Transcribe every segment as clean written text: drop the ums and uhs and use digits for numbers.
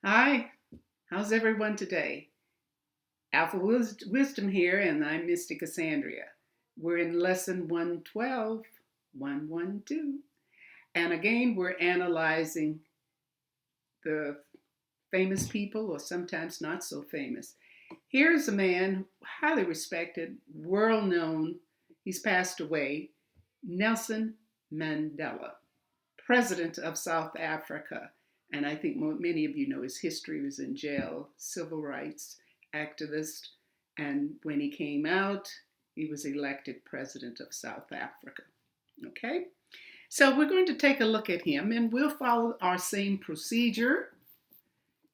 Hi, how's everyone today? Wisdom here, and I'm Mystic Cassandra. We're in lesson 112, 112. And again, we're analyzing the famous people, or sometimes not so famous. Here's a man, highly respected, world known, he's passed away, Nelson Mandela, president of South Africa. And I think many of you know his history. He was in jail, civil rights activist. And when he came out, he was elected president of South Africa. Okay? So we're going to take a look at him and we'll follow our same procedure.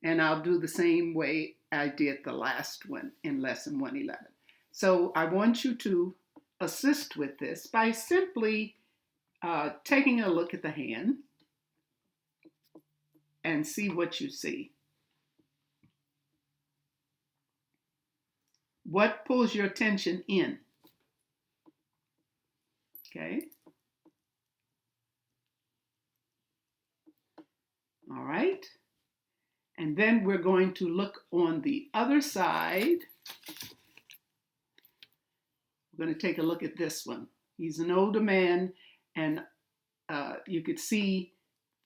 And I'll do the same way I did the last one in lesson 111. So I want you to assist with this by simply taking a look at the hand and see what you see. What pulls your attention in? Okay. All right. And then we're going to look on the other side. We're going to take a look at this one. He's an older man, and you could see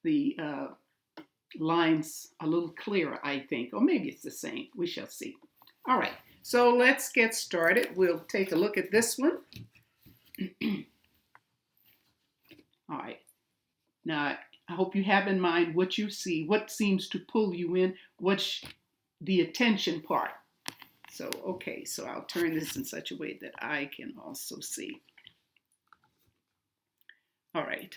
the lines a little clearer, I think, or maybe it's the same. We shall see. All right, so let's get started. We'll take a look at this one. All right, now I hope you have in mind what you see, what seems to pull you in, what's the attention part. So, okay, so I'll turn this in such a way that I can also see. All right.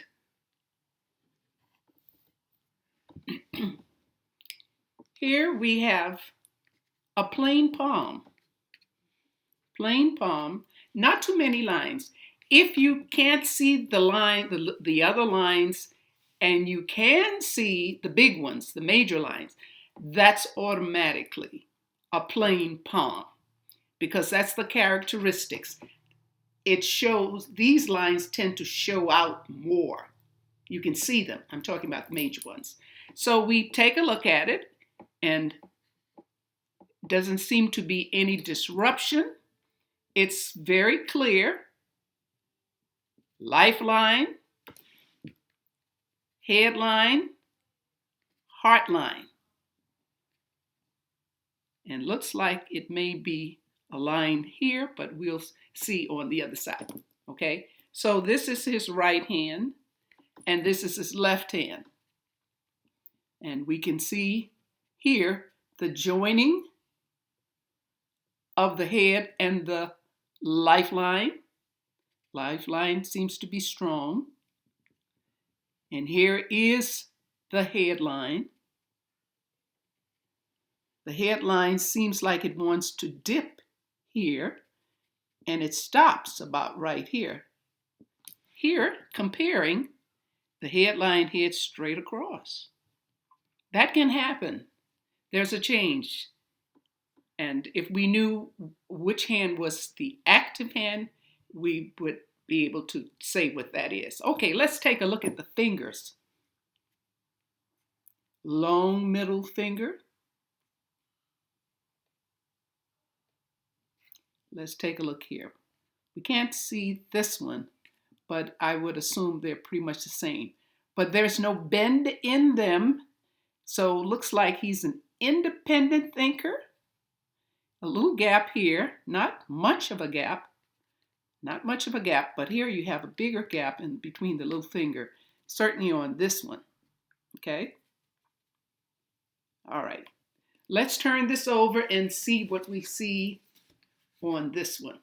Here we have a plain palm. Plain palm, not too many lines. If you can't see the line, the other lines, and you can see the big ones, the major lines, that's automatically a plain palm because that's the characteristics. It shows, these lines tend to show out more. You can see them. I'm talking about the major ones. So we take a look at it, and doesn't seem to be any disruption. It's very clear. Lifeline, headline, heartline. And looks like it may be a line here, but we'll see on the other side. Okay, so this is his right hand, and this is his left hand. And we can see here the joining of the head and the lifeline. Lifeline seems to be strong. And here is the headline. The headline seems like it wants to dip here, and it stops about right here. Here, comparing, the headline heads straight across. That can happen. There's a change. And if we knew which hand was the active hand, we would be able to say what that is. Okay, let's take a look at the fingers. Long middle finger. Let's take a look here. We can't see this one, but I would assume they're pretty much the same. But there's no bend in them, so looks like he's an independent thinker. A little gap here, not much of a gap. Not much of a gap, but here you have a bigger gap in between the little finger, certainly on this one, okay? All right, let's turn this over and see what we see on this one.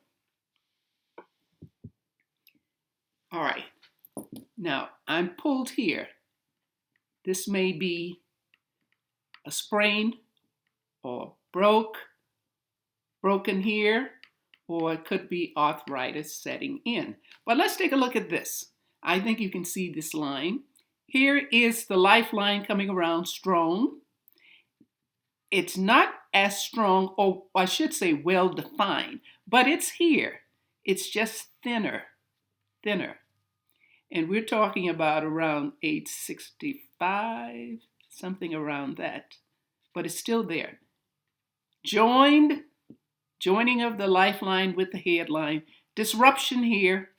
All right, now I'm pulled here. This may be a sprain or broken here, or it could be arthritis setting in. But let's take a look at this. I think you can see this line. Here is the lifeline coming around strong. It's not as strong, or I should say well defined, but it's here. It's just thinner. And we're talking about around age 65, something around that. but it's still there. Joining of the lifeline with the headline, disruption here,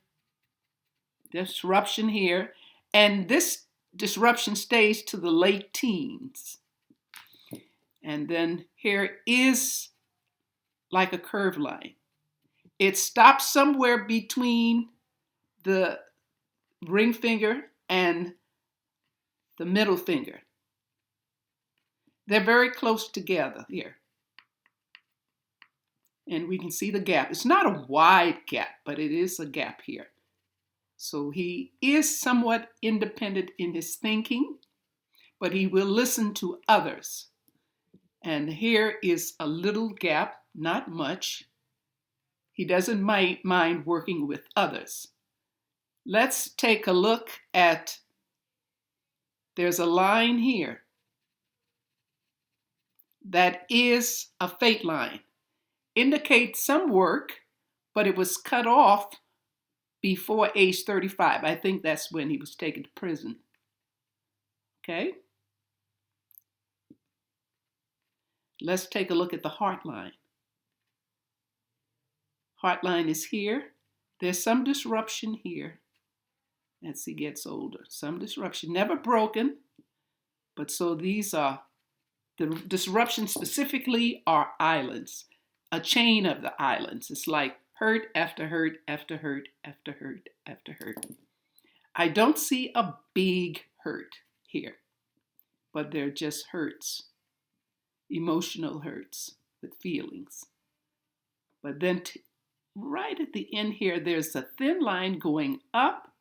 and this disruption stays to the late teens. And then here is like a curved line. It stops somewhere between the ring finger and the middle finger. They're very close together here. And we can see the gap. It's not a wide gap, but it is a gap here. So he is somewhat independent in his thinking, but he will listen to others. And here is a little gap, not much. He doesn't mind working with others. Let's take a look at, there's a line here that is a fate line. Indicates some work, but it was cut off before age 35. I think that's when he was taken to prison. Okay? Let's take a look at the heart line. Heart line is here. There's some disruption here as he gets older. Some disruption, never broken, but so these are, the disruptions specifically are islands. A chain of the islands. It's like hurt after hurt after hurt after hurt after hurt. I don't see a big hurt here, but they're just hurts, emotional hurts with feelings. But then right at the end here, there's a thin line going up.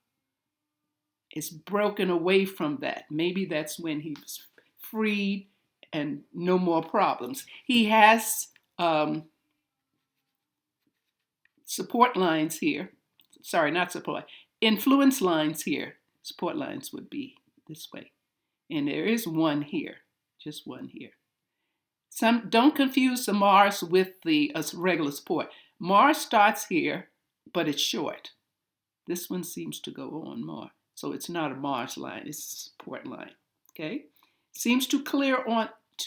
It's broken away from that. Maybe that's when he was freed and no more problems. He has support lines here. Sorry, not support. Influence lines here. Support lines would be this way. And there is one here. Just one here. Don't confuse the Mars with the regular support. Mars starts here, but it's short. This one seems to go on more. So it's not a Mars line, it's a support line. Okay? Seems to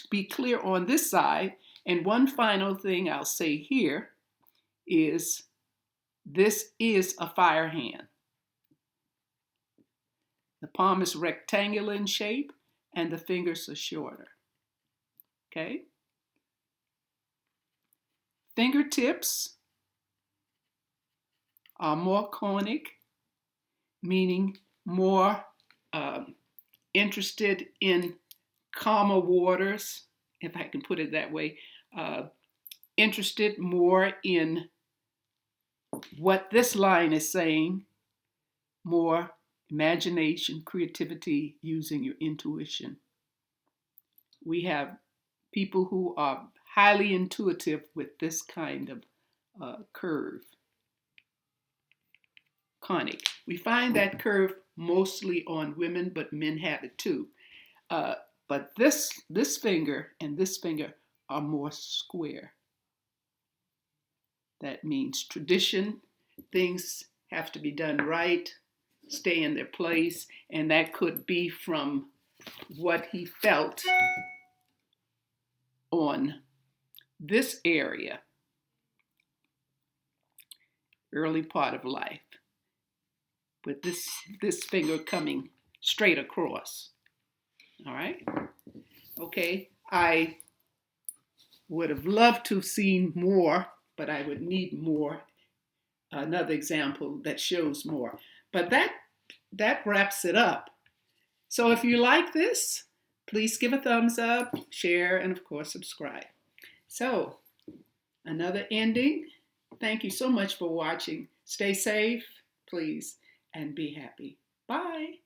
be clear on this side. And one final thing I'll say here is this is a fire hand. The palm is rectangular in shape and the fingers are shorter. Okay? Fingertips are more conic, meaning more interested in calmer waters, if I can put it that way, interested more in what this line is saying, more imagination, creativity, using your intuition. We have people who are highly intuitive with this kind of curve. Conic. We find that curve mostly on women, but men have it too. But this finger and this finger are more square. That means tradition, things have to be done right, stay in their place, and that could be from what he felt on this area, early part of life, with this finger coming straight across. All right? Okay, I would have loved to have seen more, but I would need more, another example that shows more. But that wraps it up. So if you like this, please give a thumbs up, share, and of course subscribe. So another ending. Thank you so much for watching. Stay safe, please, and be happy. Bye.